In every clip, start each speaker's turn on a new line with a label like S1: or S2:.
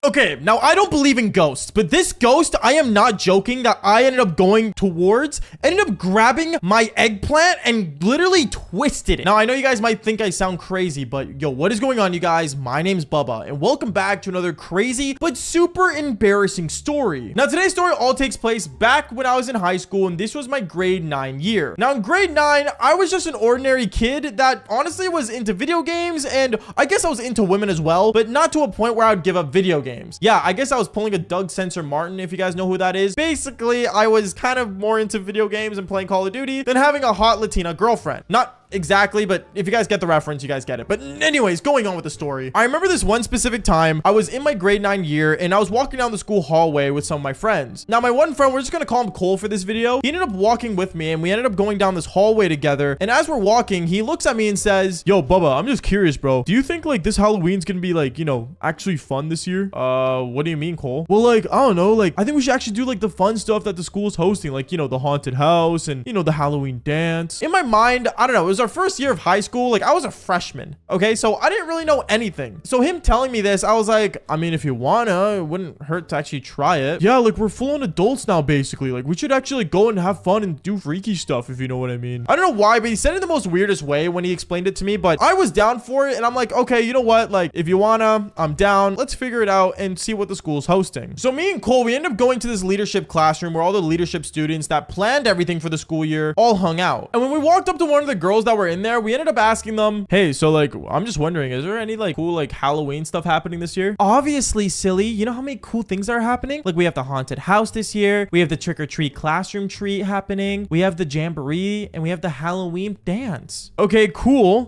S1: Okay, now I don't believe in ghosts, but this ghost, I am not joking, that I ended up going towards, ended up grabbing my eggplant and literally twisted it. Now, I know you guys might think I sound crazy, but yo, what is going on, you guys? My name's Bubba, and welcome back to another crazy but super embarrassing story. Now, today's story all takes place back when I was in high school, and this was my grade 9 year. Now, in grade 9, I was just an ordinary kid that honestly was into video games, and I guess I was into women as well, but not to a point where I would give up video games. Yeah, I guess I was pulling a Doug Sensor Martin, if you guys know who that is. Basically, I was kind of more into video games and playing Call of Duty than having a hot Latina girlfriend. Not exactly, but if you guys get the reference, you guys get it. But anyways, going on with the story, I remember this one specific time. I was in my grade 9 year and I was walking down the school hallway with some of my friends. Now, my one friend, we're just gonna call him Cole for this video, he ended up walking with me and we ended up going down this hallway together. And as we're walking, he looks at me and says, "Yo, Bubba, I'm just curious, bro, do you think like this Halloween's gonna be like, you know, actually fun this year?" What do you mean, Cole? Well, like, I don't know, like I think we should actually do like the fun stuff that the school's hosting, like, you know, the haunted house and, you know, the Halloween dance. In my mind, I don't know, it was our first year of high school. Like, I was a freshman, okay, so I didn't really know anything. So him telling me this, I was like, I mean, if you wanna, it wouldn't hurt to actually try it. Yeah, like we're full-on adults now, basically. Like, we should actually go and have fun and do freaky stuff, if you know what I mean. I don't know why, but he said it in the most weirdest way when he explained it to me, but I was down for it, and I'm like, okay, you know what, like, if you wanna, I'm down. Let's figure it out and see what the school's hosting. So me and Cole, we ended up going to this leadership classroom where all the leadership students that planned everything for the school year all hung out. And when we walked up to one of the girls that were in there, we ended up asking them, "Hey, so like, I'm just wondering, is there any like cool like Halloween stuff happening this year?" "Obviously, silly. You know how many cool things are happening? Like, we have the haunted house this year. We have the trick-or-treat classroom treat happening. We have the jamboree, and we have the Halloween dance." "Okay, cool.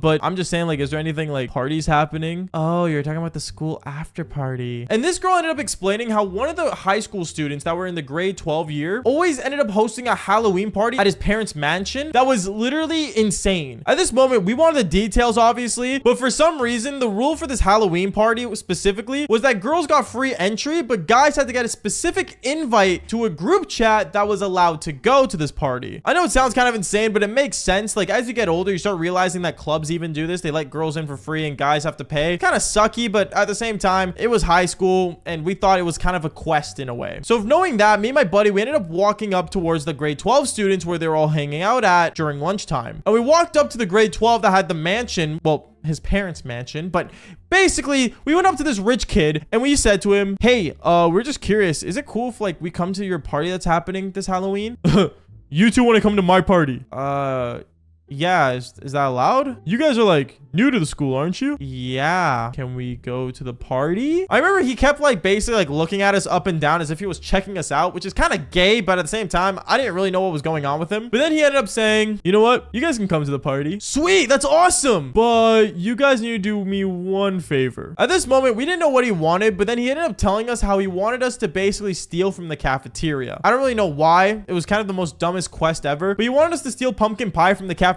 S1: But I'm just saying, like, is there anything like parties happening?" "Oh, you're talking about the school after party." And this girl ended up explaining how one of the high school students that were in the grade 12 year always ended up hosting a Halloween party at his parents' mansion that was literally insane. At this moment, we wanted the details, obviously, but for some reason, the rule for this Halloween party specifically was that girls got free entry, but guys had to get a specific invite to a group chat that was allowed to go to this party. I know it sounds kind of insane, but it makes sense. Like, as you get older, you start realizing that clubs even do this. They let girls in for free and guys have to pay. Kind of sucky, but at the same time, it was high school and we thought it was kind of a quest in a way. So knowing that, me and my buddy, we ended up walking up towards the grade 12 students where they were all hanging out at during lunchtime. And we walked up to the grade 12 that had the mansion, well, his parents' mansion, but basically we went up to this rich kid and we said to him, "Hey, we're just curious, is it cool if like we come to your party that's happening this Halloween?" "You two want to come to my party?" Yeah, is that allowed? You guys are like new to the school, aren't you?" "Yeah. Can we go to the party?" I remember he kept like basically like looking at us up and down as if he was checking us out, which is kind of gay, but at the same time, I didn't really know what was going on with him. But then he ended up saying, "You know what? You guys can come to the party." "Sweet, that's awesome. But you guys need to do me one favor." At this moment, we didn't know what he wanted, but then he ended up telling us how he wanted us to basically steal from the cafeteria. I don't really know why. It was kind of the most dumbest quest ever, but he wanted us to steal pumpkin pie from the cafeteria.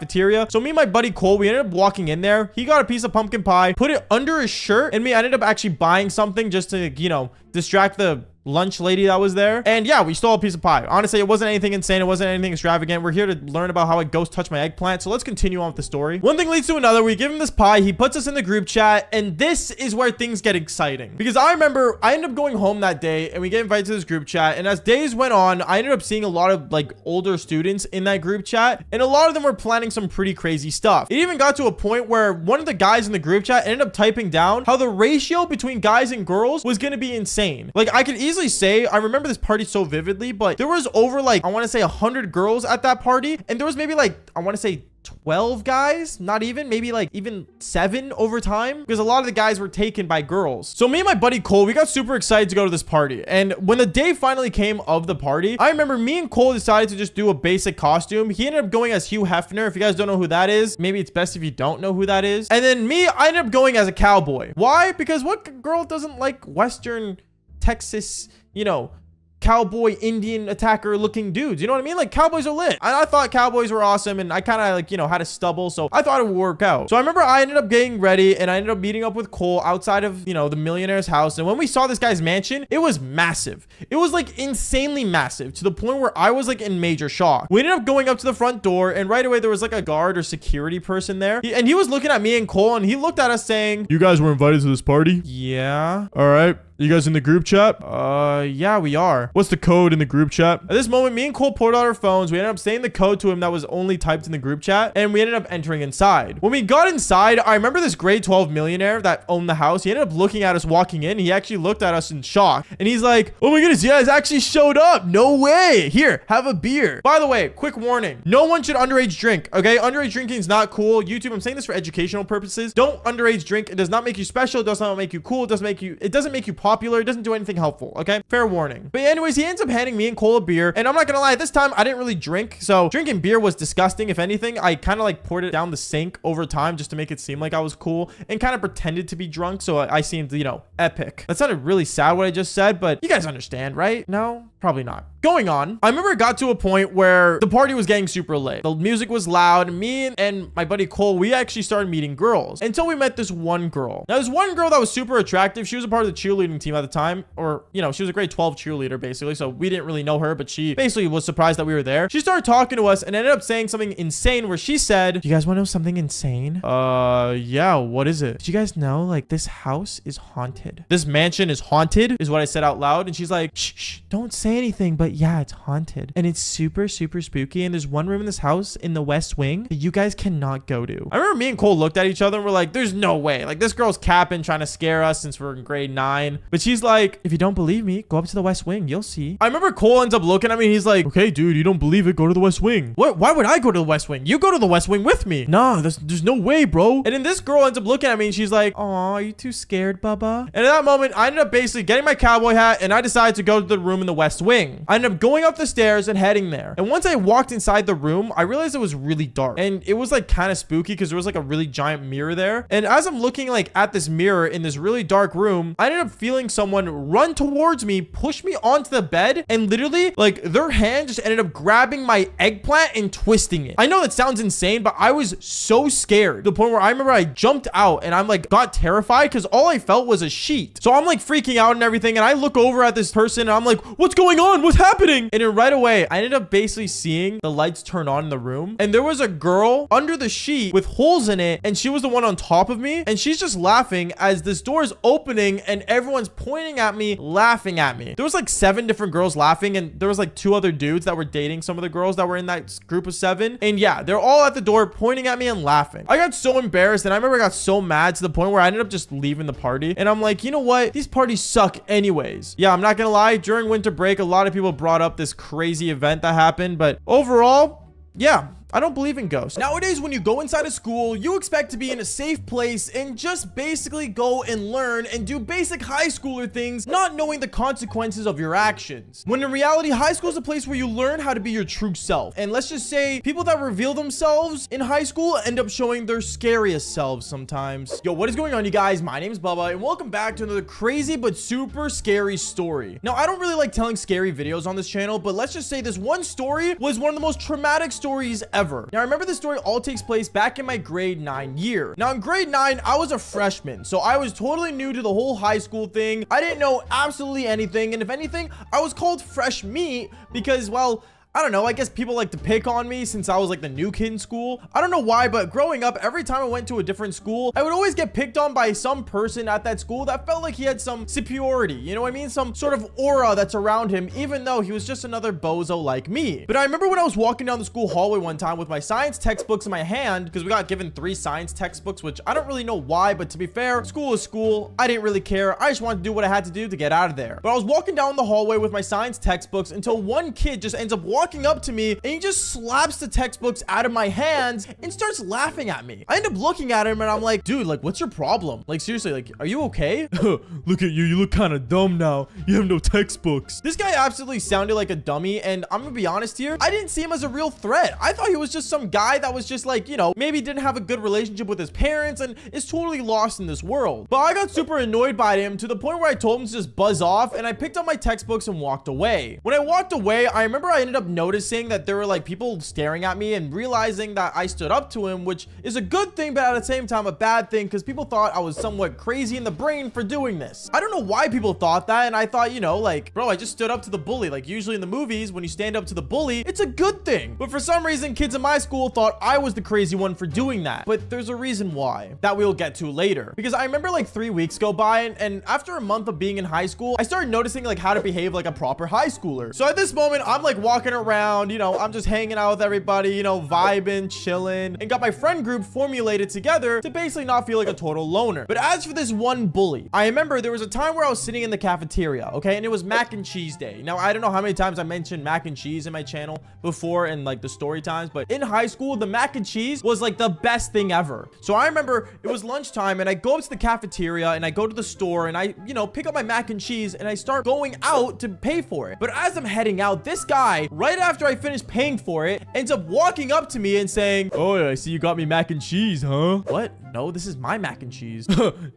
S1: So me and my buddy Cole, we ended up walking in there. He got a piece of pumpkin pie, put it under his shirt, and me ended up actually buying something just to, you know, distract the lunch lady that was there. And yeah, we stole a piece of pie. Honestly, it wasn't anything insane. It wasn't anything extravagant. We're here to learn about how a ghost touched my eggplant. So let's continue on with the story. One thing leads to another. We give him this pie. He puts us in the group chat. And this is where things get exciting. Because I remember I ended up going home that day and we get invited to this group chat. And as days went on, I ended up seeing a lot of like older students in that group chat. And a lot of them were planning some pretty crazy stuff. It even got to a point where one of the guys in the group chat ended up typing down how the ratio between guys and girls was going to be insane. Like, I could easily say, I remember this party so vividly, but there was over like, I want to say 100 girls at that party. And there was maybe like, I want to say 12 guys, not even, maybe like even 7 over time, because a lot of the guys were taken by girls. So me and my buddy Cole, we got super excited to go to this party. And when the day finally came of the party, I remember me and Cole decided to just do a basic costume. He ended up going as Hugh Hefner. If you guys don't know who that is, maybe it's best if you don't know who that is. And then me, I ended up going as a cowboy. Why? Because what girl doesn't like Western Texas, you know, cowboy Indian attacker looking dudes? You know what I mean? Like, cowboys are lit. I thought cowboys were awesome, and I kind of like, you know, had a stubble, so I thought it would work out. So I remember I ended up getting ready and I ended up meeting up with Cole outside of, you know, the millionaire's house. And when we saw this guy's mansion, it was massive. It was like insanely massive to the point where I was like in major shock. We ended up going up to the front door, and right away there was like a guard or security person there, and he was looking at me and Cole, and he looked at us saying, "You guys were invited to this party?" "Yeah." "All right. You guys in the group chat? Yeah, we are. What's the code in the group chat? At this moment, me and Cole pulled out our phones. We ended up saying the code to him that was only typed in the group chat, and we ended up entering inside. When we got inside, I remember this grade 12 millionaire that owned the house. He ended up looking at us walking in. He actually looked at us in shock, and he's like, oh my goodness, you guys actually showed up. No way. Here, have a beer. By the way, quick warning. No one should underage drink, okay? Underage drinking is not cool. YouTube, I'm saying this for educational purposes. Don't underage drink. It does not make you special. It does not make you cool. It doesn't make you popular. It doesn't do anything helpful, okay? Fair warning. But anyways, he ends up handing me and Cole a beer, and I'm not gonna lie, this time I didn't really drink, so drinking beer was disgusting. If anything, I kind of like poured it down the sink over time just to make it seem like I was cool and kind of pretended to be drunk, so I seemed, you know, epic. That sounded really sad what I just said, but you guys understand, right? No? Probably not. Going on, I remember it got to a point where the party was getting super lit. The music was loud. Me and my buddy Cole, we actually started meeting girls until we met this one girl. Now, this one girl that was super attractive. She was a part of the cheerleading team at the time, or, you know, she was a grade 12 cheerleader, basically. So we didn't really know her, but she basically was surprised that we were there. She started talking to us and ended up saying something insane where she said, "You guys want to know something insane?" Yeah, what is it? "Do you guys know, like, this house is haunted? This mansion is haunted," is what I said out loud. And she's like, shh, don't say anything, but yeah, it's haunted. And it's super, super spooky. And there's one room in this house in the west wing that you guys cannot go to. I remember me and Cole looked at each other and we're like, there's no way. Like, this girl's capping, trying to scare us since we're in grade 9. But she's like, if you don't believe me, go up to the west wing. You'll see. I remember Cole ends up looking at me. He's like, okay, dude, you don't believe it. Go to the west wing. What? Why would I go to the west wing? You go to the west wing with me. Nah, there's no way, bro. And then this girl ends up looking at me and she's like, aw, are you too scared, Bubba? And at that moment, I ended up basically getting my cowboy hat and I decided to go to the room in the west wing. I ended up going up the stairs and heading there. And once I walked inside the room, I realized it was really dark. And it was like kind of spooky because there was like a really giant mirror there. And as I'm looking like at this mirror in this really dark room, I ended up feeling someone run towards me, push me onto the bed, and literally like their hand just ended up grabbing my eggplant and twisting it. I know that sounds insane, but I was so scared to the point where I remember I jumped out and I'm like got terrified because all I felt was a sheet. So I'm like freaking out and everything. And I look over at this person and I'm like, what's going on? What's happening? And then right away, I ended up basically seeing the lights turn on in the room. And there was a girl under the sheet with holes in it. And she was the one on top of me. And she's just laughing as this door is opening and everyone's pointing at me, laughing at me. There was like 7 different girls laughing. And there was like 2 other dudes that were dating some of the girls that were in that group of 7. And yeah, they're all at the door pointing at me and laughing. I got so embarrassed. And I remember I got so mad to the point where I ended up just leaving the party. And I'm like, you know what? These parties suck anyways. Yeah, I'm not gonna lie. During winter break, a lot of people brought up this crazy event that happened. But overall, yeah, I don't believe in ghosts. Nowadays, when you go inside a school, you expect to be in a safe place and just basically go and learn and do basic high schooler things, not knowing the consequences of your actions. When in reality, high school is a place where you learn how to be your true self. And let's just say people that reveal themselves in high school end up showing their scariest selves sometimes. Yo, what is going on, you guys? My name is Bubba and welcome back to another crazy but super scary story. Now, I don't really like telling scary videos on this channel, but let's just say this one story was one of the most traumatic stories ever. Now, I remember this story all takes place back in my grade 9 year. Now, in grade 9, I was a freshman, so I was totally new to the whole high school thing. I didn't know absolutely anything, and if anything, I was called fresh meat because, well, I don't know, I guess people like to pick on me since I was like the new kid in school. I don't know why, but growing up, every time I went to a different school, I would always get picked on by some person at that school that felt like he had some superiority. You know what I mean? Some sort of aura that's around him, even though he was just another bozo like me. But I remember when I was walking down the school hallway one time with my science textbooks in my hand, because we got given 3 science textbooks, which I don't really know why, but to be fair, school is school. I didn't really care. I just wanted to do what I had to do to get out of there. But I was walking down the hallway with my science textbooks until one kid just ends up walking up to me and he just slaps the textbooks out of my hands and starts laughing at me. I end up looking at him and I'm like, dude, like, what's your problem? Like, seriously, like, are you okay? Look at you. You look kind of dumb now. You have no textbooks. This guy absolutely sounded like a dummy. And I'm gonna be honest here. I didn't see him as a real threat. I thought he was just some guy that was just like, you know, maybe didn't have a good relationship with his parents and is totally lost in this world. But I got super annoyed by him to the point where I told him to just buzz off and I picked up my textbooks and walked away. When I walked away, I remember I ended up noticing that there were like people staring at me and realizing that I stood up to him, which is a good thing, but at the same time, a bad thing because people thought I was somewhat crazy in the brain for doing this. I don't know why people thought that. And I thought, you know, like, bro, I just stood up to the bully. Like usually in the movies, when you stand up to the bully, it's a good thing. But for some reason, kids in my school thought I was the crazy one for doing that. But there's a reason why that we'll get to later. Because I remember like 3 weeks go by and after a month of being in high school, I started noticing like how to behave like a proper high schooler. So at this moment, I'm like walking around, you know, I'm just hanging out with everybody, you know, vibing, chilling, and got my friend group formulated together to basically not feel like a total loner. But as for this one bully, I remember there was a time where I was sitting in the cafeteria, okay? And it was mac and cheese day. Now, I don't know how many times I mentioned mac and cheese in my channel before in like the story times, but in high school, the mac and cheese was like the best thing ever. So I remember it was lunchtime and I go up to the cafeteria and I go to the store and I, you know, pick up my mac and cheese and I start going out to pay for it. But as I'm heading out, this guy, right after I finish paying for it, ends up walking up to me and saying, "Oh, I see you got me mac and cheese, huh?" What? No, this is my mac and cheese.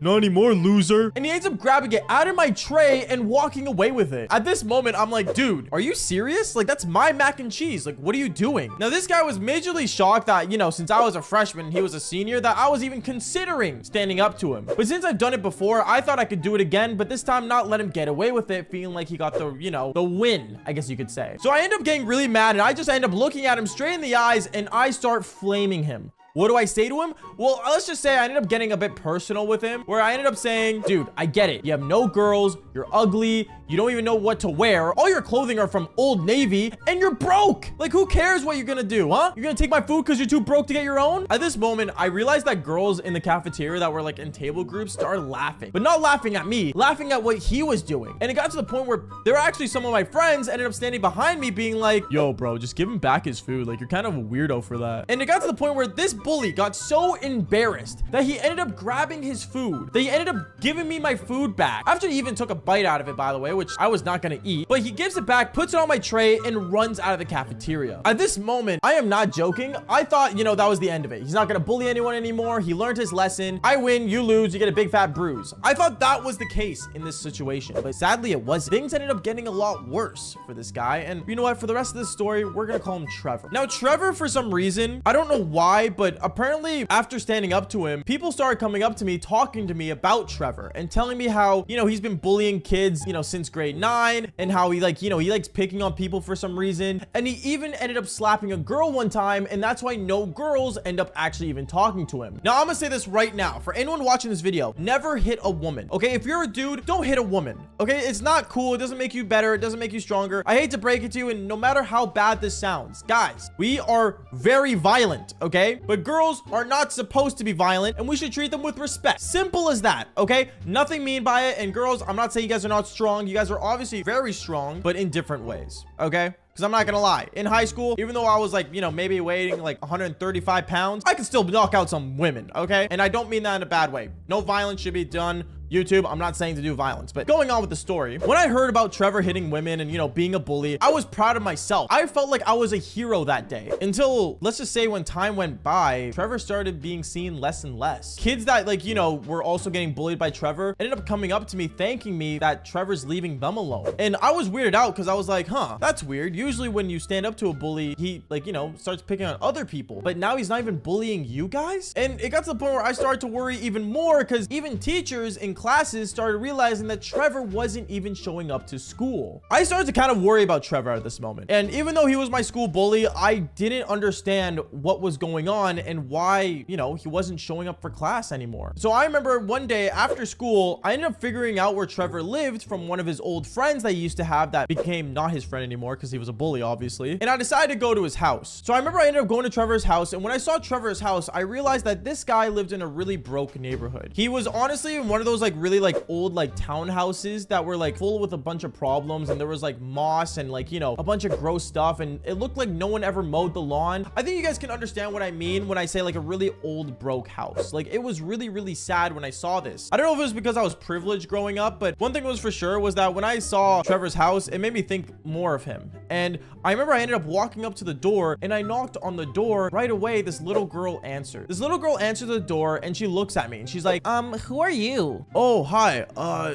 S1: Not anymore, loser. And he ends up grabbing it out of my tray and walking away with it. At this moment, I'm like, dude, are you serious? Like, that's my mac and cheese. Like, what are you doing? Now, this guy was majorly shocked that, you know, since I was a freshman and he was a senior, that I was even considering standing up to him. But since I've done it before, I thought I could do it again, but this time not let him get away with it, feeling like he got the, you know, the win, I guess you could say. So I end up getting really mad and I just end up looking at him straight in the eyes and I start flaming him. What do I say to him? Well, let's just say I ended up getting a bit personal with him, where I ended up saying, dude, I get it. You have no girls. You're ugly. You don't even know what to wear. All your clothing are from Old Navy and you're broke. Like, who cares what you're gonna do, huh? You're gonna take my food because you're too broke to get your own? At this moment, I realized that girls in the cafeteria that were like in table groups started laughing, but not laughing at me, laughing at what he was doing. And it got to the point where there were actually some of my friends ended up standing behind me being like, yo, bro, just give him back his food. Like, you're kind of a weirdo for that. And it got to the point where this bully got so embarrassed that he ended up grabbing his food, that he ended up giving me my food back after he even took a bite out of it, by the way, which I was not gonna eat, but he gives it back, puts it on my tray and runs out of the cafeteria. At this moment, I am not joking. I thought, you know, that was the end of it. He's not gonna bully anyone anymore. He learned his lesson. I win, you lose, you get a big fat bruise. I thought that was the case in this situation, but sadly it wasn't. Things ended up getting a lot worse for this guy. And you know what? For the rest of this story, we're gonna call him Trevor. Now, Trevor, for some reason, I don't know why, but apparently after standing up to him, people started coming up to me, talking to me about Trevor and telling me how, you know, he's been bullying kids, you know, since grade 9 and how he like, you know, he likes picking on people for some reason. And he even ended up slapping a girl one time. And that's why no girls end up actually even talking to him. Now, I'm gonna say this right now for anyone watching this video, never hit a woman. Okay. If you're a dude, don't hit a woman. Okay. It's not cool. It doesn't make you better. It doesn't make you stronger. I hate to break it to you. And no matter how bad this sounds, guys, we are very violent. Okay. But girls are not supposed to be violent and we should treat them with respect. Simple as that. Okay. Nothing mean by it. And girls, I'm not saying you guys are not strong. You guys are obviously very strong, but in different ways. Okay. Because I'm not gonna lie, in high school, even though I was like, you know, maybe weighing like 135 pounds, I could still knock out some women, okay? And I don't mean that in a bad way. No violence should be done. YouTube, I'm not saying to do violence, but going on with the story, when I heard about Trevor hitting women and, you know, being a bully, I was proud of myself. I felt like I was a hero that day until, let's just say, when time went by, Trevor started being seen less and less. Kids that, like, you know, were also getting bullied by Trevor ended up coming up to me thanking me that Trevor's leaving them alone. And I was weirded out because I was like, huh, that's weird. Usually when you stand up to a bully, he, like, you know, starts picking on other people, but now he's not even bullying you guys. And it got to the point where I started to worry even more because even teachers in classes started realizing that Trevor wasn't even showing up to school. I started to kind of worry about Trevor at this moment. And even though he was my school bully, I didn't understand what was going on and why, you know, he wasn't showing up for class anymore. So I remember one day after school, I ended up figuring out where Trevor lived from one of his old friends that he used to have that became not his friend anymore because he was a bully, obviously. And I decided to go to his house. So I remember I ended up going to Trevor's house. And when I saw Trevor's house, I realized that this guy lived in a really broke neighborhood. He was honestly in one of those like really like old like townhouses that were like full with a bunch of problems, and there was like moss and like, you know, a bunch of gross stuff, and it looked like no one ever mowed the lawn. I think you guys can understand what I mean when I say like a really old broke house. Like, it was really, really sad when I saw this. I don't know if it was because I was privileged growing up, but one thing was for sure was that when I saw Trevor's house, it made me think more of him. And I remember I ended up walking up to the door and I knocked on the door. Right away, this little girl answered. This little girl answered the door and she looks at me and she's like, who are you? Oh, hi.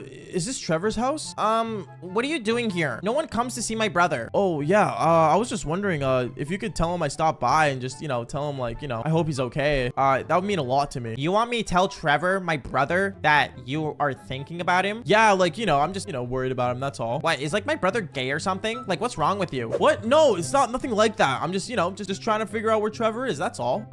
S1: Is this Trevor's house?
S2: What are you doing here? No one comes to see my brother.
S1: Oh, yeah. I was just wondering, if you could tell him I stopped by and just, tell him, like, I hope he's okay. That would mean a lot to me.
S2: You want me to tell Trevor, my brother, that you are thinking about him?
S1: Yeah, like, I'm just, worried about him. That's all.
S2: What, is like my brother gay or something? Like, what's wrong with you?
S1: What? No, it's nothing like that. I'm just, just trying to figure out where Trevor is. That's all.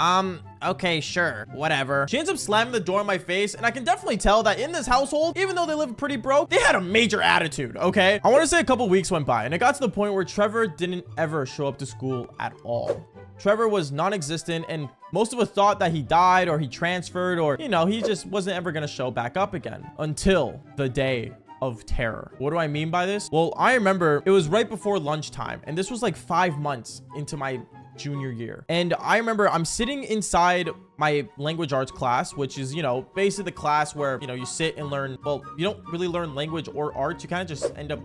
S2: Okay, sure. Whatever.
S1: She ends up slamming the door in my face, and I can definitely tell that in this household, even though they live pretty broke, they had a major attitude, okay? I want to say a couple weeks went by, and it got to the point where Trevor didn't ever show up to school at all. Trevor was non-existent, and most of us thought that he died or he transferred or, he just wasn't ever going to show back up again until the day of terror. What do I mean by this? Well, I remember it was right before lunchtime, and this was like 5 months into my junior year. And I remember I'm sitting inside my language arts class, which is, basically the class where, you sit and learn. Well, you don't really learn language or arts. You kind of just end up,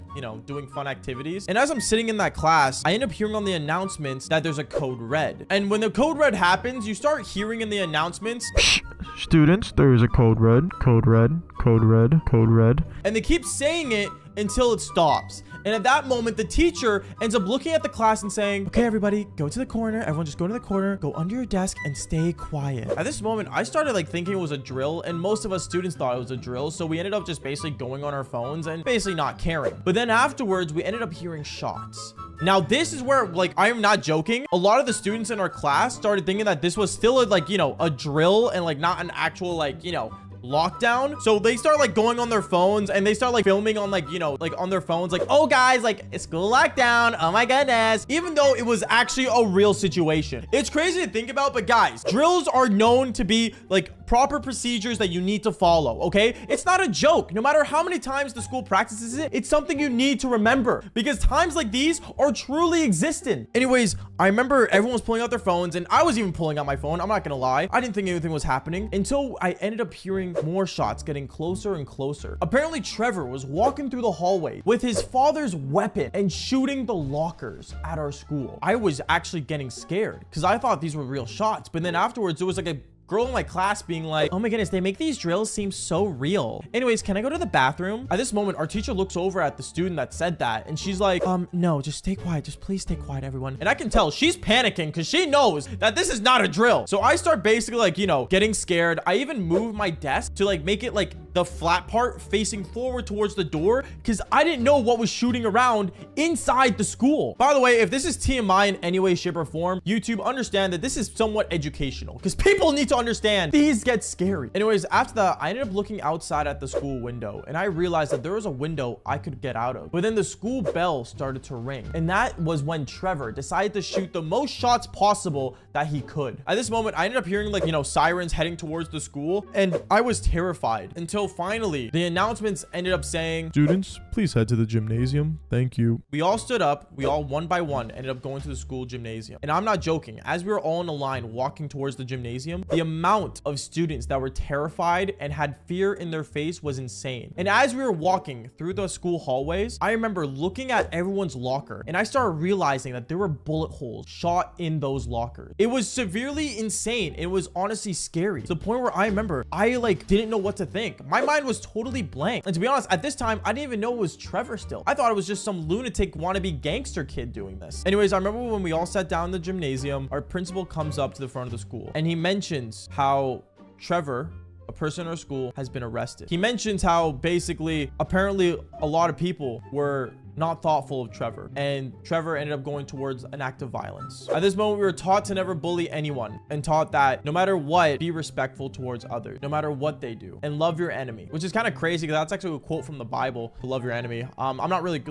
S1: doing fun activities. And as I'm sitting in that class, I end up hearing on the announcements that there's a code red. And when the code red happens, you start hearing in the announcements,
S3: students, there is a code red, code red, code red, code red.
S1: And they keep saying it until it stops. And at that moment, the teacher ends up looking at the class and saying, okay, everybody, go to the corner. Everyone just go to the corner, go under your desk and stay quiet. At this moment, I started like thinking it was a drill, and most of us students thought it was a drill. So we ended up just basically going on our phones and basically not caring. But then afterwards, we ended up hearing shots. Now, this is where, like, I am not joking. A lot of the students in our class started thinking that this was still a drill and like not an actual, lockdown. So they start like going on their phones and they start like filming on on their phones, like, oh guys, like it's school lockdown, oh my goodness, even though it was actually a real situation. It's crazy to think about, but guys, drills are known to be like proper procedures that you need to follow. Okay, it's not a joke. No matter how many times the school practices it, it's something you need to remember, because times like these are truly existent. Anyways, I remember everyone was pulling out their phones, and I was even pulling out my phone. I'm not gonna lie, I didn't think anything was happening until I ended up hearing more shots getting closer and closer. Apparently Trevor was walking through the hallway with his father's weapon and shooting the lockers at our school. I was actually getting scared because I thought these were real shots, but then afterwards it was like a girl in my class being like, oh my goodness, they make these drills seem so real. Anyways, can I go to the bathroom? At this moment, our teacher looks over at the student that said that, and she's like, no, just stay quiet. Just please stay quiet, everyone. And I can tell she's panicking because she knows that this is not a drill. So I start basically getting scared. I even move my desk to make it the flat part facing forward towards the door because I didn't know what was shooting around inside the school. By the way, if this is TMI in any way, shape, or form, YouTube, understand that this is somewhat educational because people need to understand these get scary. Anyways, after that, I ended up looking outside at the school window, and I realized that there was a window I could get out of. But then the school bell started to ring, and that was when Trevor decided to shoot the most shots possible that he could. At this moment, I ended up hearing sirens heading towards the school, and I was terrified until finally the announcements ended up saying,
S3: students, please head to the gymnasium. Thank you.
S1: We all stood up. We all one by one ended up going to the school gymnasium. And I'm not joking. As we were all in a line walking towards the gymnasium, the amount of students that were terrified and had fear in their face was insane. And as we were walking through the school hallways, I remember looking at everyone's locker, and I started realizing that there were bullet holes shot in those lockers. It was severely insane. It was honestly scary to the point where I remember I didn't know what to think. My mind was totally blank. And to be honest, at this time, I didn't even know it was Trevor still. I thought it was just some lunatic wannabe gangster kid doing this. Anyways, I remember when we all sat down in the gymnasium, our principal comes up to the front of the school, and he mentions how Trevor, a person in our school, has been arrested. He mentions how basically, apparently a lot of people were not thoughtful of Trevor, and Trevor ended up going towards an act of violence. At this moment, we were taught to never bully anyone, and taught that no matter what, be respectful towards others, no matter what they do, and love your enemy, which is kind of crazy because that's actually a quote from the Bible, to love your enemy. I'm not really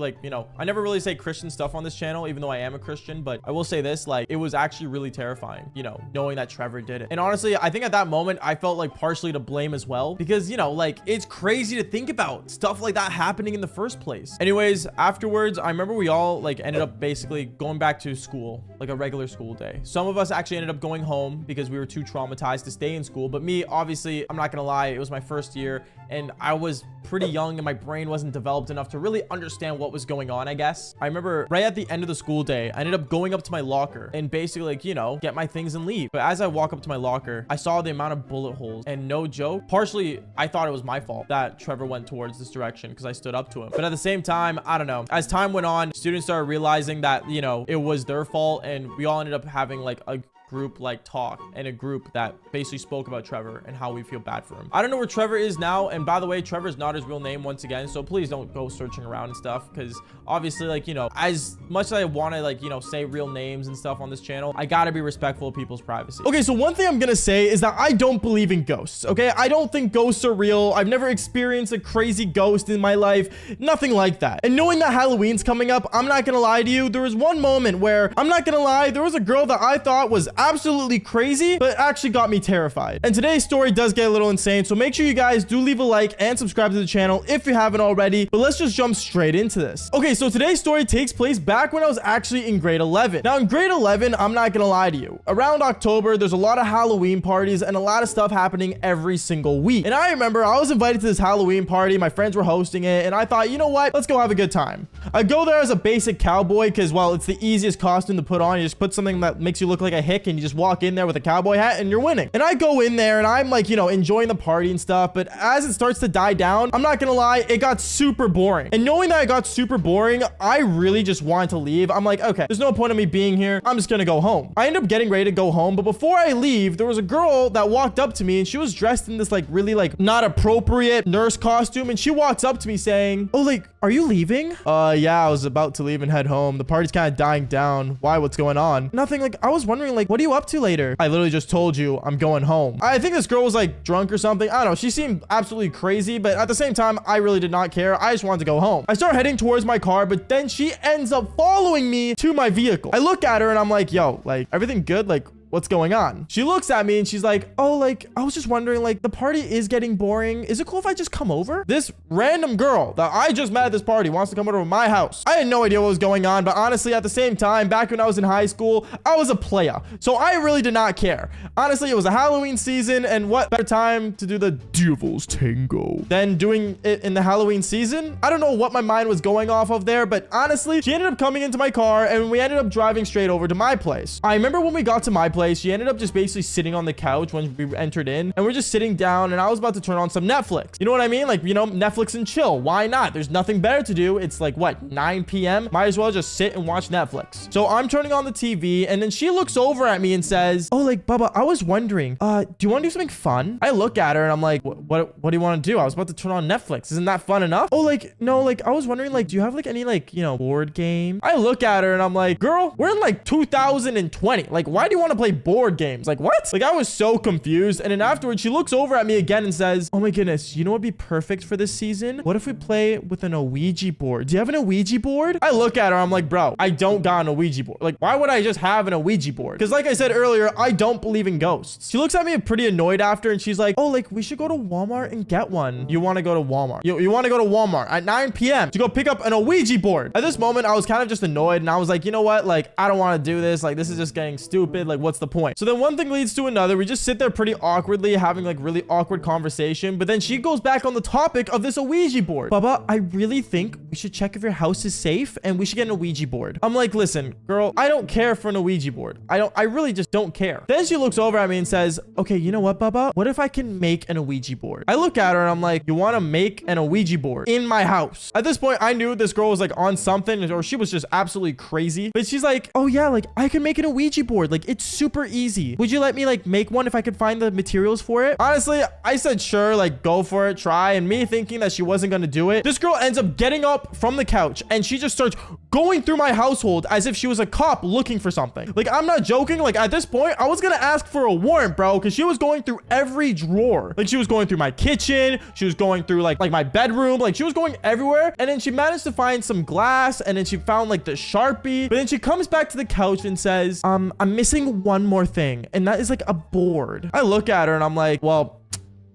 S1: I never really say Christian stuff on this channel, even though I am a Christian, but I will say this, it was actually really terrifying, knowing that Trevor did it. And honestly, I think at that moment, I felt partially to blame as well, because, it's crazy to think about stuff like that happening in the first place. Anyways, afterwards, I remember we all ended up basically going back to school, like a regular school day. Some of us actually ended up going home because we were too traumatized to stay in school. But me, obviously, I'm not gonna lie, it was my first year and I was pretty young and my brain wasn't developed enough to really understand what was going on, I guess. I remember right at the end of the school day, I ended up going up to my locker and basically like, you know, get my things and leave. But as I walk up to my locker, I saw the amount of bullet holes, and no joke, partially I thought it was my fault that Trevor went towards this direction because I stood up to him. But at the same time, I don't know, as time went on, students started realizing that, you know, it was their fault, and we all ended up having like a group like talk and a group that basically spoke about Trevor and how we feel bad for him. I don't know where Trevor is now, and by the way, Trevor is not his real name once again, so please don't go searching around and stuff, because obviously, like, you know, as much as I want to, like, you know, say real names and stuff on this channel, I gotta be respectful of people's privacy. Okay, so one thing I'm gonna say is that I don't believe in ghosts. Okay, I don't think ghosts are real. I've never experienced a crazy ghost in my life, nothing like that. And knowing that Halloween's coming up, I'm not gonna lie to you, there was one moment where, I'm not gonna lie, there was a girl that I thought was absolutely crazy, but actually got me terrified. And today's story does get a little insane, so make sure you guys do leave a like and subscribe to the channel if you haven't already. But let's just jump straight into this. Okay, so today's story takes place back when I was actually in grade 11. Now in grade 11, I'm not gonna lie to you, around October, there's a lot of Halloween parties and a lot of stuff happening every single week. And I remember I was invited to this Halloween party, my friends were hosting it, and I thought, you know what, let's go have a good time. I go there as a basic cowboy because, well, it's the easiest costume to put on. You just put something that makes you look like a hick and you just walk in there with a cowboy hat and you're winning. And I go in there and I'm like, you know, enjoying the party and stuff, but as it starts to die down, I'm not gonna lie, it got super boring. And knowing that it got super boring, I really just wanted to leave. I'm like, okay, there's no point in me being here, I'm just gonna go home. I ended up getting ready to go home, but before I leave, there was a girl that walked up to me and she was dressed in this like really like not appropriate nurse costume, and she walks up to me saying, oh, like, are you leaving? Yeah, I was about to leave and head home. The party's kind of dying down. Why? What's going on? Nothing. Like, I was wondering, like, what are you up to later? I literally just told you I'm going home. I think this girl was like drunk or something. I don't know. She seemed absolutely crazy, but at the same time, I really did not care. I just wanted to go home. I start heading towards my car, but then she ends up following me to my vehicle. I look at her and I'm like, yo, like, everything good? Like, what's going on? She looks at me and she's like, oh, like, I was just wondering, like, the party is getting boring. Is it cool if I just come over? This random girl that I just met at this party wants to come over to my house. I had no idea what was going on, but honestly, at the same time, back when I was in high school, I was a player. So I really did not care. Honestly, it was a Halloween season, and what better time to do the Devil's Tango than doing it in the Halloween season? I don't know what my mind was going off of there, but honestly, she ended up coming into my car and we ended up driving straight over to my place. I remember when we got to my place, she ended up just basically sitting on the couch when we entered in, and we're just sitting down, and I was about to turn on some Netflix. You know what I mean? Like, you know, Netflix and chill. Why not? There's nothing better to do. It's like, what, 9 p.m.? Might as well just sit and watch Netflix. So I'm turning on the TV, and then she looks over at me and says, oh, like, Bubba, I was wondering, do you want to do something fun? I look at her and I'm like, what do you want to do? I was about to turn on Netflix. Isn't that fun enough? Oh, like, no, like, I was wondering, like, do you have like any, like, you know, board game? I look at her and I'm like, girl, we're in like 2020. Like, why do you want to play board games? Like, what? Like, I was so confused. And then afterwards, she looks over at me again and says, oh my goodness, you know what would be perfect for this season? What if we play with an Ouija board? Do you have an Ouija board? I look at her, I'm like, bro, I don't got an Ouija board. Like, why would I just have an Ouija board? Because like I said earlier, I don't believe in ghosts. She looks at me pretty annoyed after, and she's like, oh, like, we should go to Walmart and get one. You want to go to Walmart? You want to go to Walmart at 9 p.m. to go pick up an Ouija board. At this moment, I was kind of just annoyed, and I was like, you know what? Like, I don't want to do this. Like, this is just getting stupid. Like, what's the point? So then one thing leads to another. We just sit there pretty awkwardly having like really awkward conversation, but then she goes back on the topic of this Ouija board. Bubba, I really think we should check if your house is safe and we should get an Ouija board. I'm like, listen, girl, I don't care for an Ouija board. I really just don't care. Then she looks over at me and says, okay, you know what, Bubba? What if I can make an Ouija board? I look at her and I'm like, you want to make an Ouija board in my house? At this point, I knew this girl was like on something, or she was just absolutely crazy, but she's like, oh yeah, like I can make an Ouija board. Like, it's super easy. Would you let me like make one if I could find the materials for it? Honestly, I said sure, like go for it, try. And me thinking that she wasn't gonna do it, this girl ends up getting up from the couch and she just starts going through my household as if she was a cop looking for something. Like, I'm not joking. Like, at this point, I was gonna ask for a warrant, bro, because she was going through every drawer. Like, she was going through my kitchen, she was going through like my bedroom, like she was going everywhere. And then she managed to find some glass, and then she found like the Sharpie, but then she comes back to the couch and says, I'm missing one more thing, and that is like a board. I look at her and I'm like, well,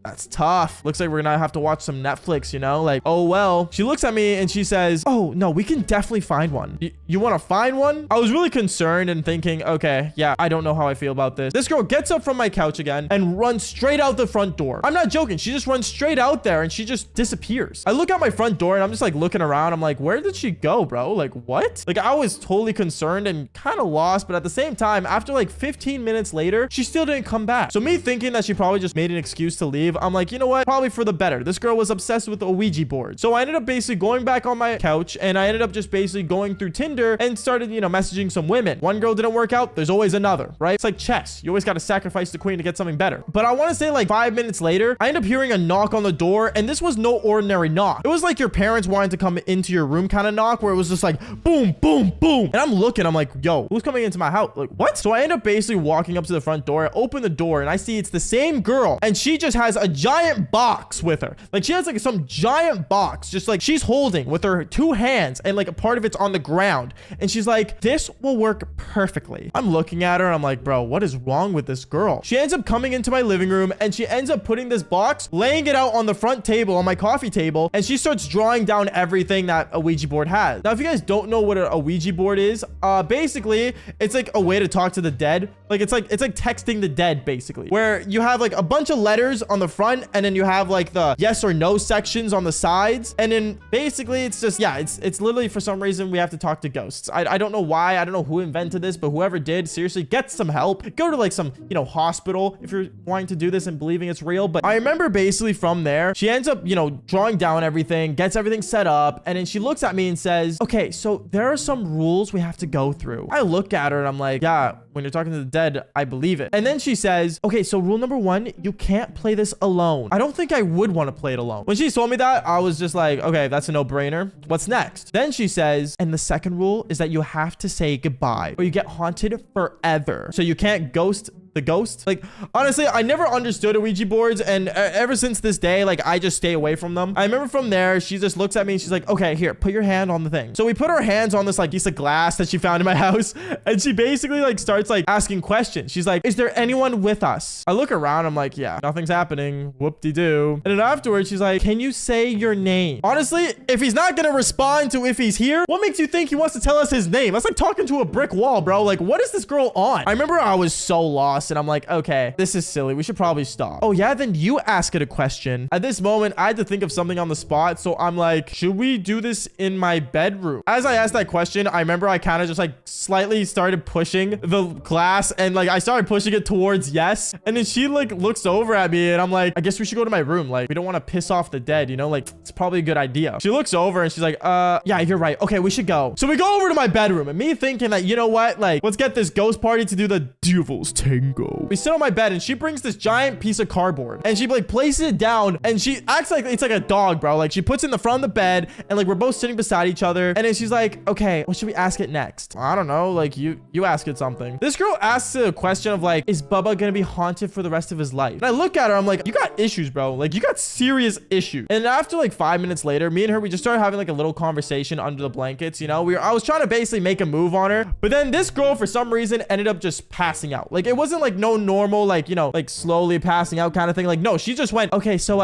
S1: That's tough. Looks like we're gonna have to watch some Netflix, you know? Like, oh, well. She looks at me and she says, oh, no, we can definitely find one. You want to find one? I was really concerned and thinking, okay, yeah, I don't know how I feel about this. This girl gets up from my couch again and runs straight out the front door. I'm not joking. She just runs straight out there and she just disappears. I look out my front door and I'm just like looking around. I'm like, where did she go, bro? Like, what? Like, I was totally concerned and kind of lost, but at the same time, after like 15 minutes later, she still didn't come back. So me thinking that she probably just made an excuse to leave, I'm like, you know what? Probably for the better. This girl was obsessed with the Ouija board. So I ended up basically going back on my couch and I ended up just basically going through Tinder and started, you know, messaging some women. One girl didn't work out. There's always another, right? It's like chess. You always got to sacrifice the queen to get something better. But I want to say like 5 minutes later, I end up hearing a knock on the door and this was no ordinary knock. It was like your parents wanting to come into your room kind of knock where it was just like boom, boom, boom. And I'm looking, I'm like, yo, who's coming into my house? Like, what? So I end up basically walking up to the front door. I open the door and I see it's the same girl and she just has a giant box with her. Like she has like some giant box just like she's holding with her 2 hands and like a part of it's on the ground. And she's like, this will work perfectly. I'm looking at her and I'm like, bro, what is wrong with this girl? She ends up coming into my living room and she ends up putting this box, laying it out on the front table, on my coffee table. And she starts drawing down everything that a Ouija board has. Now, if you guys don't know what a Ouija board is, basically it's like a way to talk to the dead. Like it's like texting the dead basically, where you have like a bunch of letters on the front and then you have like the yes or no sections on the sides. And then basically it's just, yeah, it's literally for some reason we have to talk to ghosts. I don't know why. I don't know who invented this, but whoever did, seriously, get some help. Go to like some, you know, hospital if you're wanting to do this and believing it's real. But I remember basically from there, she ends up, you know, drawing down everything, gets everything set up. And then she looks at me and says, okay, so there are some rules we have to go through. I look at her and I'm like, yeah, when you're talking to the dead, I believe it. And then she says, okay, so rule number 1, you can't play this alone. I don't think I would want to play it alone. When she told me that, I was just like, okay, that's a no-brainer. What's next? Then she says, and the second rule is that you have to say goodbye or you get haunted forever. So you can't ghost the ghost. Like, honestly, I never understood Ouija boards, and ever since this day, like, I just stay away from them. I remember from there, she just looks at me and she's like, okay, here, put your hand on the thing. So we put our hands on this like piece of glass that she found in my house, and she basically like starts like asking questions. She's like, is there anyone with us? I look around, I'm like, yeah, nothing's happening. Whoop-de-doo. And then afterwards, she's like, can you say your name? Honestly, if he's not gonna respond to if he's here, what makes you think he wants to tell us his name? That's like talking to a brick wall, bro. Like, what is this girl on? I remember I was so lost and I'm like, okay, this is silly. We should probably stop. Oh yeah, then you ask it a question. At this moment, I had to think of something on the spot. So I'm like, should we do this in my bedroom? As I asked that question, I remember I kind of just like slightly started pushing the glass and like I started pushing it towards yes. And then she like looks over at me and I'm like, I guess we should go to my room. Like, we don't want to piss off the dead, you know? Like, it's probably a good idea. She looks over and she's like, yeah, you're right. Okay, we should go. So we go over to my bedroom and me thinking that, you know what? Like, let's get this ghost party to do the devil's tango. We sit on my bed and she brings this giant piece of cardboard and she like places it down and she acts like it's like a dog, bro. Like she puts it in the front of the bed and like we're both sitting beside each other. And then she's like, okay, what should we ask it next? I don't know. Like you ask it something. This girl asks a question of like, is Bubba gonna be haunted for the rest of his life? And I look at her, I'm like, you got issues, bro. Like you got serious issues. And after like 5 minutes later, me and her, we just started having like a little conversation under the blankets. You know, I was trying to basically make a move on her, but then this girl for some reason ended up just passing out. Like it wasn't like no normal, like, you know, like slowly passing out kind of thing. Like, no, she just went, okay, so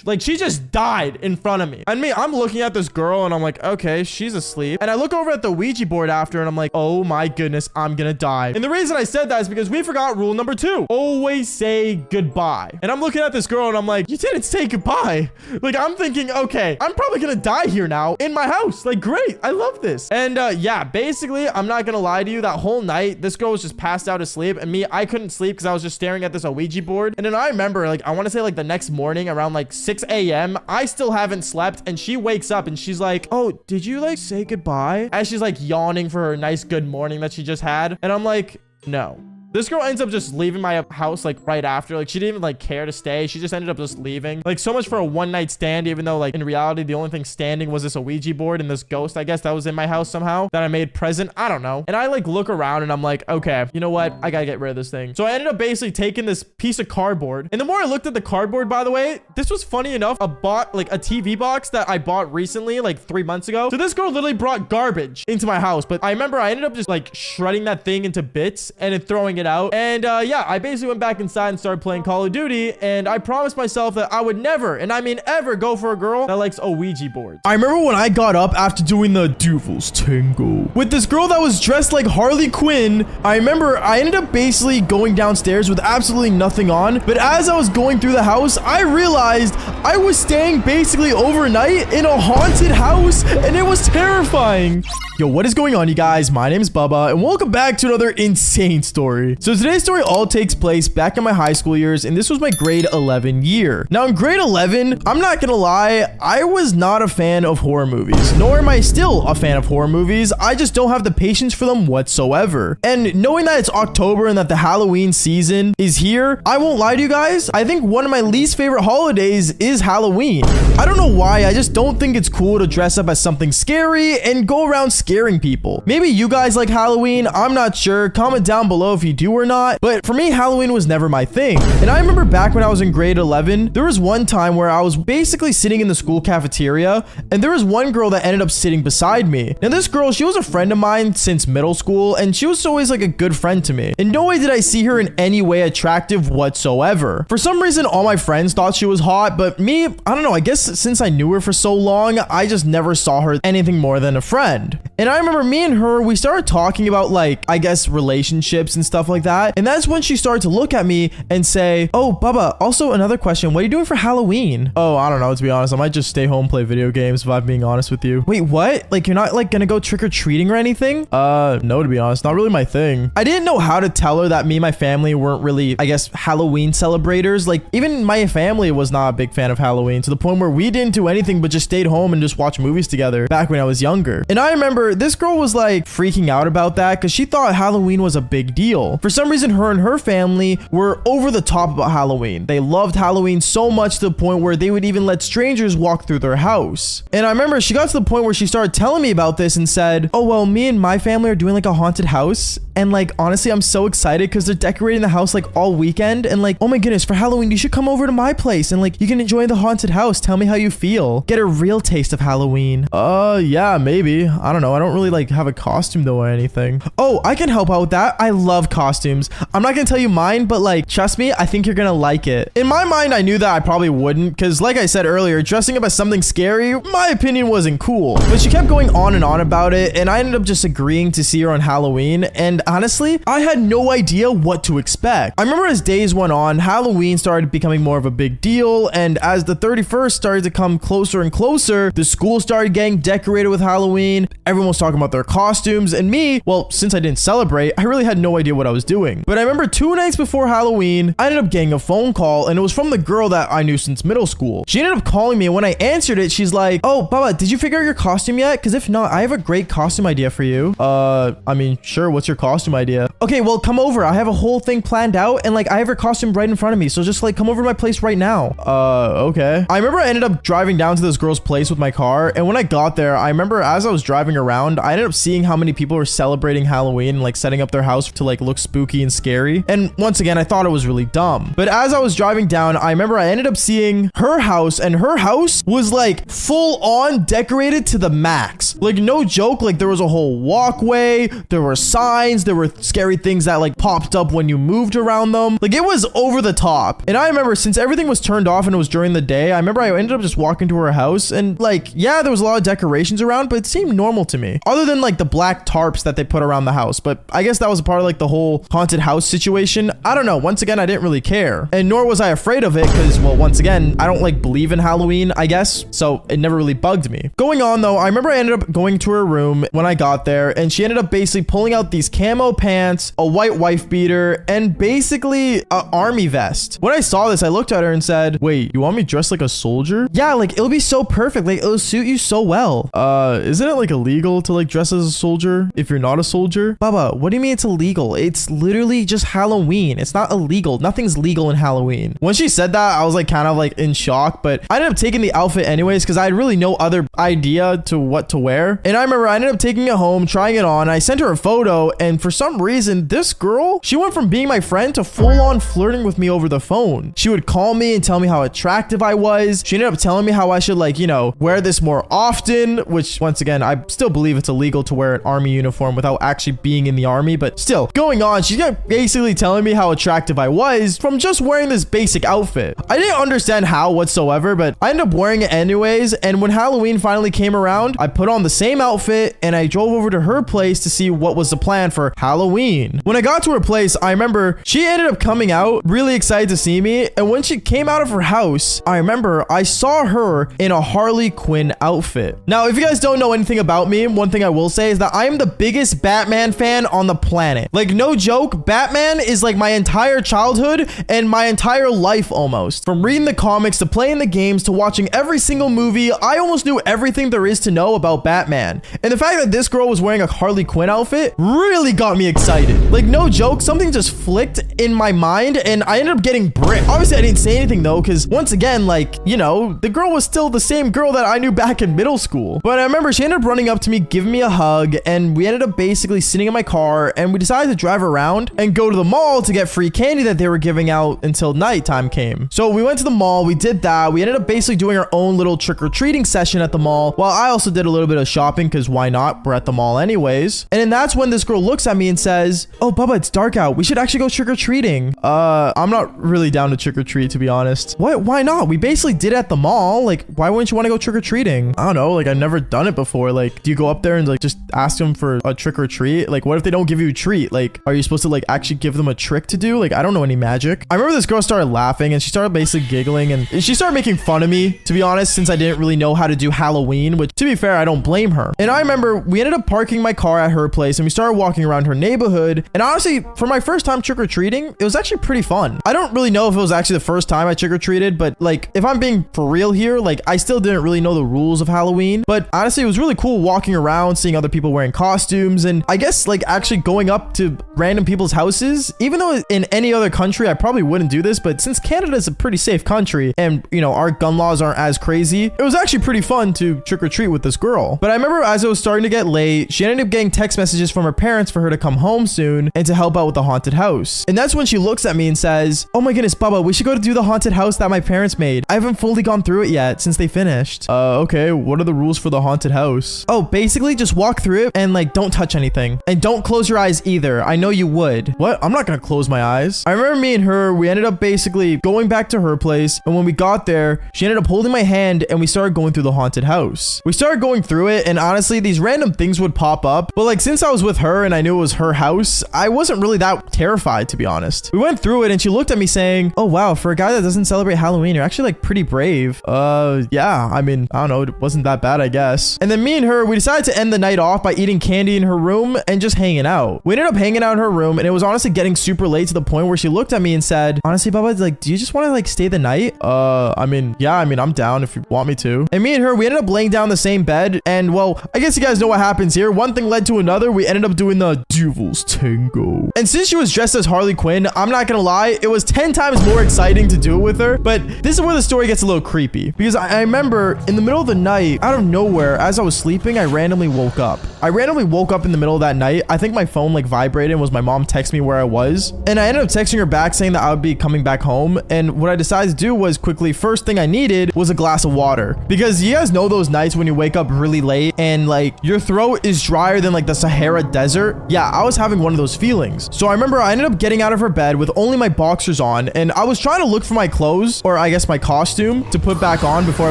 S1: like she just died in front of me. And me, I'm looking at this girl and I'm like, okay, she's asleep. And I look over at the Ouija board after and I'm like, oh my goodness, I'm gonna die. And the reason I said that is because we forgot rule number 2. Always say goodbye. And I'm looking at this girl and I'm like, you didn't say goodbye. Like I'm thinking, okay, I'm probably gonna die here now in my house. Like, great. I love this. And yeah, basically, I'm not gonna lie to you. That whole night, this girl was just passed out asleep. And me, I couldn't sleep because I was just staring at this Ouija board. And then I remember, like, I want to say like the next morning around like 6 a.m. I still haven't slept and she wakes up and she's like, oh, did you like say goodbye? As she's like yawning for her nice good morning that she just had. And I'm like, no. This girl ends up just leaving my house like right after. Like she didn't even like care to stay. She just ended up just leaving. Like so much for a one night stand, even though like in reality, the only thing standing was this Ouija board and this ghost, I guess, that was in my house somehow that I made present. I don't know. And I like look around and I'm like, okay, you know what? I gotta get rid of this thing. So I ended up basically taking this piece of cardboard. And the more I looked at the cardboard, by the way, this was funny enough, a TV box that I bought recently, like 3 months ago. So this girl literally brought garbage into my house. But I remember I ended up just like shredding that thing into bits and then throwing it it out. And yeah, I basically went back inside and started playing Call of Duty. And I promised myself that I would never, and I mean ever, go for a girl that likes Ouija boards. I remember when I got up after doing the Devil's Tango with this girl that was dressed like Harley Quinn. I remember I ended up basically going downstairs with absolutely nothing on. But as I was going through the house, I realized I was staying basically overnight in a haunted house, and it was terrifying. Yo, what is going on, you guys? My name is Bubba, and welcome back to another insane story. So today's story all takes place back in my high school years, and this was my grade 11 year. Now, in grade 11, I'm not gonna lie, I was not a fan of horror movies, nor am I still a fan of horror movies. I just don't have the patience for them whatsoever. And knowing that it's October and that the Halloween season is here, I won't lie to you guys, I think one of my least favorite holidays is Halloween. I don't know why, I just don't think it's cool to dress up as something scary and go around scaring people. Maybe you guys like Halloween, I'm not sure. Comment down below if you do or not. But for me, Halloween was never my thing. And I remember back when I was in grade 11, there was one time where I was basically sitting in the school cafeteria, and there was one girl that ended up sitting beside me. Now this girl, she was a friend of mine since middle school, and she was always like a good friend to me. In no way did I see her in any way attractive whatsoever. For some reason, all my friends thought she was hot, but me, I don't know, I guess since I knew her for so long, I just never saw her anything more than a friend. And I remember me and her, we started talking about like, I guess relationships and stuff like that. And that's when she started to look at me and say, "Oh, Bubba, also another question. What are you doing for Halloween?" Oh, I don't know, to be honest. I might just stay home, play video games if I'm being honest with you. Wait, what? Like you're not like gonna go trick-or-treating or anything? No, to be honest, not really my thing. I didn't know how to tell her that me and my family weren't really, I guess, Halloween celebrators. Like even my family was not a big fan of Halloween, to the point where we didn't do anything but just stayed home and just watch movies together back when I was younger. And I remember this girl was like freaking out about that because she thought Halloween was a big deal. For some reason, her and her family were over the top about Halloween. They loved Halloween so much to the point where they would even let strangers walk through their house. And I remember she got to the point where she started telling me about this and said, "Oh, well, me and my family are doing like a haunted house. And like, honestly, I'm so excited because they're decorating the house like all weekend. And like, oh my goodness, for Halloween, you should come over to my place and like, you can enjoy the haunted house. Tell me how you feel. Get a real taste of Halloween." Yeah, maybe. I don't know. I don't really like have a costume though or anything. Oh, I can help out with that. I love costumes. I'm not gonna tell you mine, but like, trust me, I think you're gonna like it. In my mind, I knew that I probably wouldn't, because like I said earlier, dressing up as something scary, my opinion wasn't cool. But she kept going on and on about it, and I ended up just agreeing to see her on Halloween. And honestly, I had no idea what to expect. I remember as days went on, Halloween started becoming more of a big deal, and as the 31st started to come closer and closer, the school started getting decorated with Halloween. Everyone was talking about their costumes, and me, well, since I didn't celebrate, I really had no idea what I was doing. But I remember 2 nights before Halloween, I ended up getting a phone call, and it was from the girl that I knew since middle school. She ended up calling me, and when I answered it, she's like, "Oh, Bubba, did you figure out your costume yet? Because if not, I have a great costume idea for you." I mean, sure, what's your costume idea? "Okay, well, come over. I have a whole thing planned out, and like, I have your costume right in front of me, so just like, come over to my place right now." Okay. I remember I ended up driving down to this girl's place with my car, and when I got there, I remember as I was driving around, I ended up seeing how many people were celebrating Halloween and like setting up their house to like look spooky and scary. And once again, I thought it was really dumb. But as I was driving down, I remember I ended up seeing her house, and her house was like full on decorated to the max. Like no joke, like there was a whole walkway, there were signs, there were scary things that like popped up when you moved around them. Like it was over the top. And I remember since everything was turned off and it was during the day, I remember I ended up just walking to her house, and like, yeah, there was a lot of decorations around, but it seemed normal to me. Other than like the black tarps that they put around the house. But I guess that was a part of like the whole haunted house situation. I don't know. Once again, I didn't really care. And nor was I afraid of it because, well, once again, I don't like believe in Halloween, I guess. So it never really bugged me. Going on though, I remember I ended up going to her room when I got there, and she ended up basically pulling out these camo pants, a white wife beater, and basically a army vest. When I saw this, I looked at her and said, "Wait, you want me dressed like a soldier?" "Yeah, like it'll be so perfect. Like it'll suit you so well." Isn't it like illegal to like dress as a soldier if you're not a soldier? "Bubba, what do you mean it's illegal? It's literally just Halloween. It's not illegal. Nothing's legal in Halloween." When she said that, I was like kind of like in shock, but I ended up taking the outfit anyways because I had really no other idea to what to wear. And I remember I ended up taking it home, trying it on. I sent her a photo, and for some reason, this girl, she went from being my friend to full on flirting with me over the phone. She would call me and tell me how attractive I was. She ended up telling me how I should like, you know, wear this more often, which once again, I still believe it's illegal to wear an army uniform without actually being in the army, but still, going on, she's basically telling me how attractive I was from just wearing this basic outfit. I didn't understand how whatsoever, but I ended up wearing it anyways, and when Halloween finally came around, I put on the same outfit and I drove over to her place to see what was the plan for Halloween. When I got to her place, I remember she ended up coming out really excited to see me, and when she came out of her house, I remember I saw her in a Harley Quinn outfit. Now, if you guys don't know anything about me, one thing I will say is that I am the biggest Batman fan on the planet. Like, no joke, Batman is like my entire childhood and my entire life almost. From reading the comics to playing the games to watching every single movie, I almost knew everything there is to know about Batman. And the fact that this girl was wearing a Harley Quinn outfit really got me excited. Like, no joke, something just flicked in my mind and I ended up getting bricked. Obviously, I didn't say anything though, because once again, like, you know, the girl was still the same girl that I knew back in middle school. But I remember she ended up running up to me, giving me a hug, and we ended up basically sitting in my car and we decided to drive around and go to the mall to get free candy that they were giving out until nighttime came. So we went to the mall, we did that. We ended up basically doing our own little trick-or-treating session at the mall, while I also did a little bit of shopping because why not? We're at the mall anyways. And then that's when this girl looks at me and says, "Oh, Bubba, it's dark out. We should actually go trick-or-treating." I'm not really down to trick-or-treat, to be honest. What? Why not? We basically did it at the mall. Like, why wouldn't you want to go trick-or-treating? I don't know. Like, I've never done it before. Like, do you go up there and like just ask them for a trick-or-treat? Like, what if they don't give you a treat? Like, are you supposed to like actually give them a trick to do? Like, I don't know any magic. I remember this girl started laughing and she started basically giggling and she started making fun of me, to be honest, since I didn't really know how to do Halloween, which to be fair, I don't blame her. And I remember we ended up parking my car at her place and we started walking around her neighborhood. And honestly, for my first time trick-or-treating, it was actually pretty fun. I don't really know if it was actually the first time I trick-or-treated, but like, if I'm being for real here, like, I still didn't really know the rules of Halloween. But honestly, it was really cool walking around, seeing other people wearing costumes, and I guess like actually going up to random people's houses, even though in any other country, I probably wouldn't do this, but since Canada is a pretty safe country and, you know, our gun laws aren't as crazy, it was actually pretty fun to trick-or-treat with this girl. But I remember as it was starting to get late, she ended up getting text messages from her parents for her to come home soon and to help out with the haunted house. And that's when she looks at me and says, "Oh my goodness, Bubba, we should go to do the haunted house that my parents made. I haven't fully gone through it yet since they finished." Okay, what are the rules for the haunted house? Oh, basically just walk through it and like don't touch anything. And don't close your eyes either. I know you would. What? I'm not gonna close my eyes. I remember me and her, we ended up basically going back to her place, and when we got there, she ended up holding my hand and we started going through the haunted house. We started going through it, and honestly, these random things would pop up, but like, since I was with her and I knew it was her house, I wasn't really that terrified, to be honest. We went through it and she looked at me saying, "Oh wow, for a guy that doesn't celebrate Halloween, you're actually like pretty brave." Yeah, I mean, I don't know, it wasn't that bad, I guess. And then me and her, we decided to end the night off by eating candy in her room and just hanging out. We ended up hanging out in her room, and it was honestly getting super late to the point where she looked at me and said, "Honestly, Bubba, like, do you just want to like stay the night?" I mean, yeah, I mean, I'm down if you want me to. And me and her, we ended up laying down the same bed, and well, I guess you guys know what happens here. One thing led to another. We ended up doing the Devil's Tango. And since she was dressed as Harley Quinn, I'm not gonna lie, it was 10 times more exciting to do it with her. But this is where the story gets a little creepy, because I remember in the middle of the night, out of nowhere, as I was sleeping, I randomly woke up. I randomly woke up in the middle of that night. I think my phone like vibrated and was my mom texting me where I was. And I ended up texting her back saying that I would be coming back home. And what I decided to do was quickly, first thing I needed was a glass of water. Because you guys know those nights when you wake up really late and like your throat is drier than like the Sahara Desert. Yeah, I was having one of those feelings. So I remember I ended up getting out of her bed with only my boxers on, and I was trying to look for my clothes, or I guess my costume, to put back on before I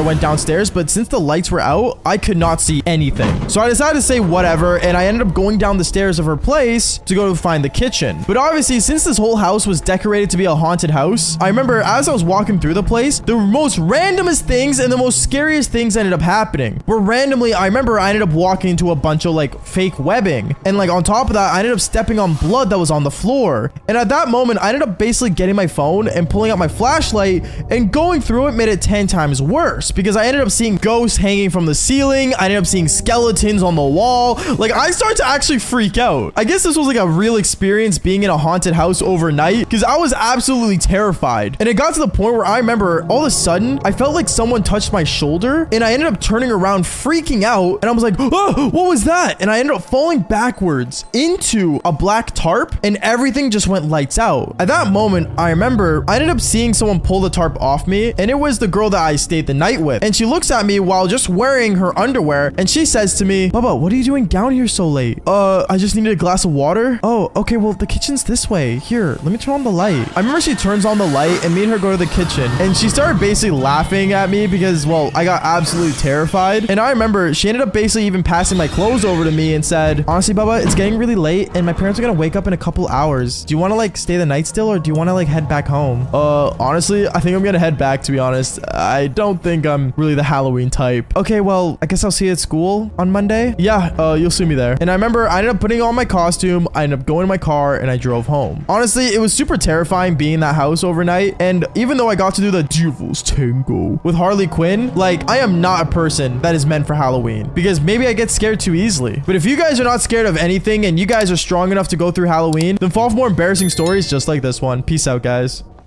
S1: went downstairs. But since the lights were out, I could not see anything. So I decided to say whatever, and I ended up going down the stairs of her place to go find the kitchen. But obviously, since this whole house was decorated to be a haunted house, I remember as I was walking through the place, the most randomest things and the most scariest things ended up happening. Where randomly, I remember I ended up walking into a bunch of like fake webbing, and like on top of that, I ended up stepping on blood that was on the floor. And at that moment, I ended up basically getting my phone and pulling out my flashlight, and going through it made it 10 times worse, because I ended up seeing ghosts hanging from the ceiling. I ended up seeing skeletons on the wall. Like, I started to actually freak out. I guess this was like a real experience being in a haunted house overnight, because I was absolutely terrified. And it got to the point where I remember all of a sudden I felt like someone touched my shoulder, and I ended up turning around freaking out, and I was like, "Oh, what was that?" And I ended up falling backwards into a black tarp, and everything just went lights out. At that moment, I remember I ended up seeing someone pull the tarp off me, and it was the girl that I stayed the night with. And she looks at me while just wearing her underwear, and she says says to me, Bubba, what are you doing down here so late? I just needed a glass of water. Oh, okay, well, the kitchen's this way. Here, let me turn on the light. I remember she turns on the light and me and her go to the kitchen. And she started basically laughing at me because, well, I got absolutely terrified. And I remember she ended up basically even passing my clothes over to me and said, honestly, Bubba, it's getting really late and my parents are gonna wake up in a couple hours. Do you want to like stay the night still or do you want to like head back home? Honestly, I think I'm gonna head back, to be honest. I don't think I'm really the Halloween type. Okay, well, I guess I'll see you at school on Monday. Yeah, you'll see me there. And I remember I ended up putting on my costume. I ended up going to my car and I drove home. Honestly, it was super terrifying being in that house overnight. And even though I got to do the Devil's Tango with Harley Quinn, like, I am not a person that is meant for Halloween because maybe I get scared too easily. But if you guys are not scared of anything and you guys are strong enough to go through Halloween, then fall for more embarrassing stories just like this one. Peace out, guys.